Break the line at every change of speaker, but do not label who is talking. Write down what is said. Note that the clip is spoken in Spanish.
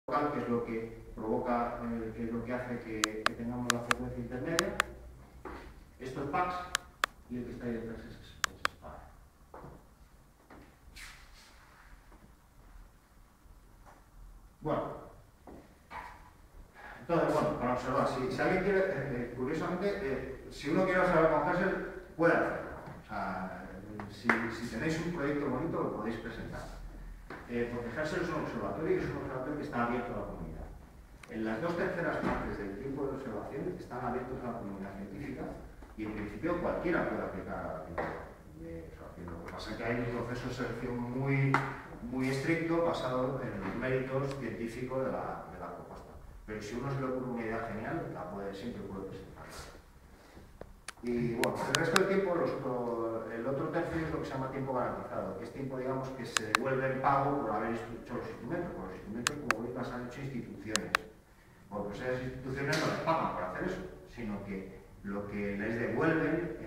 que es lo que provoca, que es lo que hace que tengamos la frecuencia intermedia. Esto es Pax y el que está ahí detrás es SPAR. Bueno, entonces, bueno, para observar, si alguien quiere, curiosamente, si uno quiere observar con Hassel, puede hacerlo. O sea, si tenéis un proyecto bonito, lo podéis presentar. Porque Hassel es un observatorio y es un observatorio que está abierto a la comunidad. En las 2/3 partes del tiempo de observación están abiertos a la comunidad científica y en principio cualquiera puede aplicar a la observación. Lo que pasa es que hay un proceso de selección muy estricto basado en los méritos científicos de la propuesta. Pero si uno se le ocurre una idea genial, siempre puede presentar. Y bueno, el resto del tiempo, el otro tercio es lo que se llama tiempo garantizado, que es tiempo, digamos, que se devuelve en pago por haber hecho los instrumentos. Porque los instrumentos, como veis, las han hecho instituciones. Porque esas instituciones no les pagan por hacer eso, sino que lo que les devuelven